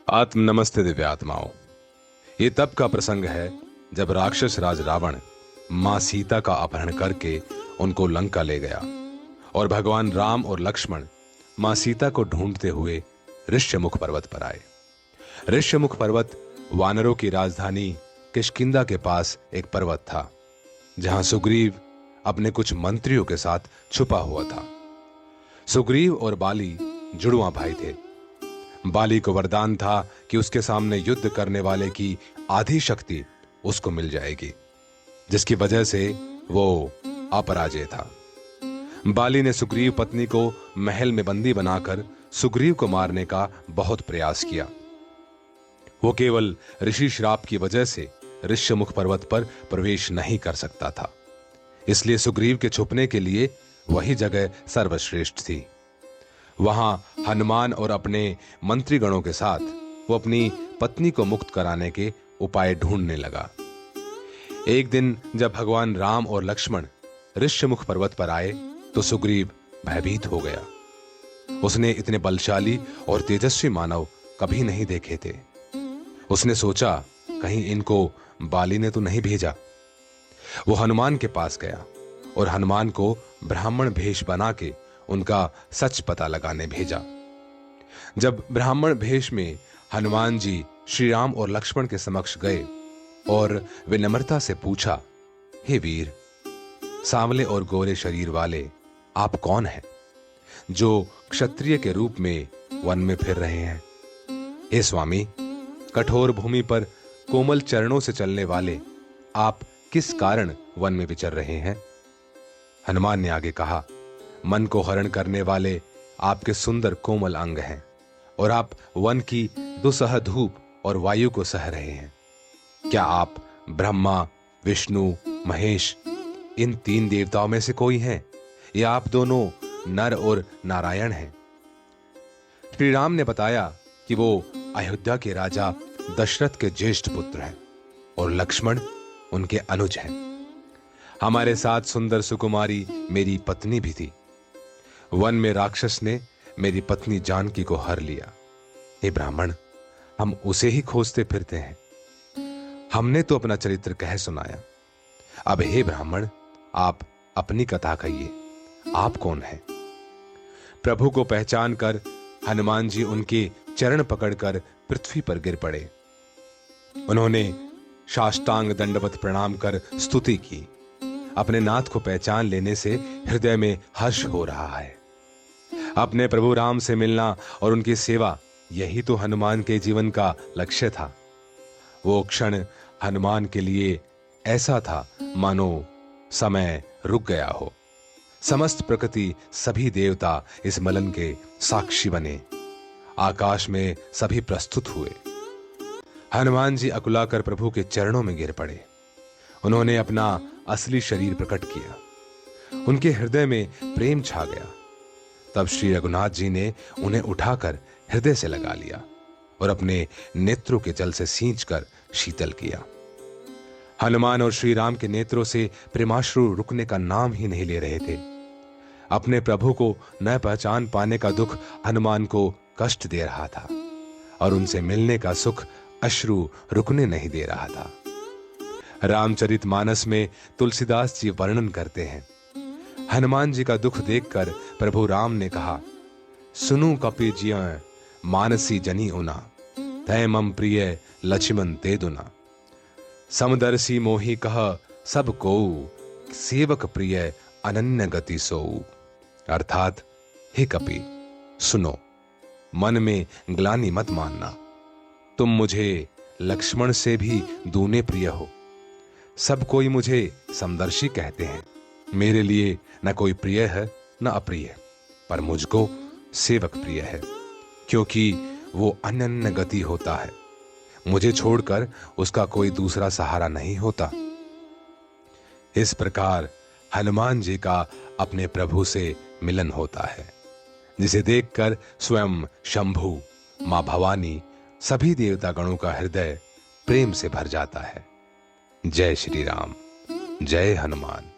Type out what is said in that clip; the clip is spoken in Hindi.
आत्म नमस्ते दिव्य आत्माओं। ये तब का प्रसंग है जब राक्षस राज रावण मां सीता का अपहरण करके उनको लंका ले गया और भगवान राम और लक्ष्मण मां सीता को ढूंढते हुए ऋष्यमुख पर्वत पर आए। ऋष्यमुख पर्वत वानरों की राजधानी किष्किंधा के पास एक पर्वत था, जहां सुग्रीव अपने कुछ मंत्रियों के साथ छुपा हुआ था। सुग्रीव और बाली जुड़वा भाई थे। बाली को वरदान था कि उसके सामने युद्ध करने वाले की आधी शक्ति उसको मिल जाएगी, जिसकी वजह से वो अपराजय था। बाली ने सुग्रीव पत्नी को महल में बंदी बनाकर सुग्रीव को मारने का बहुत प्रयास किया। वो केवल ऋषि श्राप की वजह से ऋष्यमुख पर्वत पर प्रवेश नहीं कर सकता था, इसलिए सुग्रीव के छुपने के लिए वही जगह सर्वश्रेष्ठ थी। वहां हनुमान और अपने मंत्रीगणों के साथ वो अपनी पत्नी को मुक्त कराने के उपाय ढूंढने लगा। एक दिन जब भगवान राम और लक्ष्मण ऋष्यमुख पर्वत पर आए तो सुग्रीव भयभीत हो गया। उसने इतने बलशाली और तेजस्वी मानव कभी नहीं देखे थे। उसने सोचा, कहीं इनको बाली ने तो नहीं भेजा। वो हनुमान के पास गया और हनुमान को ब्राह्मण भेष बना के उनका सच पता लगाने भेजा। जब ब्राह्मण भेष में हनुमान जी श्री राम और लक्ष्मण के समक्ष गए और विनम्रता से पूछा, हे वीर, सांवले और गोरे शरीर वाले आप कौन हैं जो क्षत्रिय के रूप में वन में फिर रहे हैं? हे स्वामी, कठोर भूमि पर कोमल चरणों से चलने वाले आप किस कारण वन में विचर रहे हैं? हनुमान ने आगे कहा, मन को हरण करने वाले आपके सुंदर कोमल अंग हैं और आप वन की दुसह धूप और वायु को सह रहे हैं। क्या आप ब्रह्मा, विष्णु, महेश इन तीन देवताओं में से कोई हैं, या आप दोनों नर और नारायण हैं? श्री राम ने बताया कि वो अयोध्या के राजा दशरथ के ज्येष्ठ पुत्र हैं और लक्ष्मण उनके अनुज हैं। हमारे साथ सुंदर सुकुमारी मेरी पत्नी भी थी। वन में राक्षस ने मेरी पत्नी जानकी को हर लिया। हे ब्राह्मण, हम उसे ही खोजते फिरते हैं। हमने तो अपना चरित्र कह सुनाया। अब हे ब्राह्मण, आप अपनी कथा कहिए, आप कौन हैं? प्रभु को पहचान कर हनुमान जी उनके चरण पकड़कर पृथ्वी पर गिर पड़े। उन्होंने साष्टांग दंडवत प्रणाम कर स्तुति की। अपने नाथ को पहचान लेने से हृदय में हर्ष हो रहा है। अपने प्रभु राम से मिलना और उनकी सेवा, यही तो हनुमान के जीवन का लक्ष्य था। वो क्षण हनुमान के लिए ऐसा था मानो समय रुक गया हो। समस्त प्रकृति, सभी देवता इस मिलन के साक्षी बने। आकाश में सभी प्रस्तुत हुए। हनुमान जी अकुलाकर प्रभु के चरणों में गिर पड़े। उन्होंने अपना असली शरीर प्रकट किया। उनके हृदय में प्रेम छा गया। तब श्री रघुनाथ जी ने उन्हें उठाकर हृदय से लगा लिया और अपने नेत्रों के जल से सींचकर शीतल किया। हनुमान और श्री राम के नेत्रों से प्रेमाश्रु रुकने का नाम ही नहीं ले रहे थे। अपने प्रभु को न पहचान पाने का दुख हनुमान को कष्ट दे रहा था और उनसे मिलने का सुख अश्रु रुकने नहीं दे रहा था। रामचरितमानस में तुलसीदास जी वर्णन करते हैं, हनुमान जी का दुख देखकर प्रभु राम ने कहा, सुनु कपि जिय मानसी जनी उना, तय मम प्रिय लक्ष्मण ते दुना। समदर्शी मोहि कह सब को, सेवक प्रिय अनन्य गति सोऊ। अर्थात, हे कपि सुनो, मन में ग्लानि मत मानना। तुम मुझे लक्ष्मण से भी दूने प्रिय हो। सब कोई मुझे समदर्शी कहते हैं। मेरे लिए न कोई प्रिय है न अप्रिय, पर मुझको सेवक प्रिय है, क्योंकि वो अनन्य गति होता है। मुझे छोड़कर उसका कोई दूसरा सहारा नहीं होता। इस प्रकार हनुमान जी का अपने प्रभु से मिलन होता है, जिसे देखकर स्वयं शंभु, मां भवानी, सभी देवता गणों का हृदय प्रेम से भर जाता है। जय श्री राम, जय हनुमान।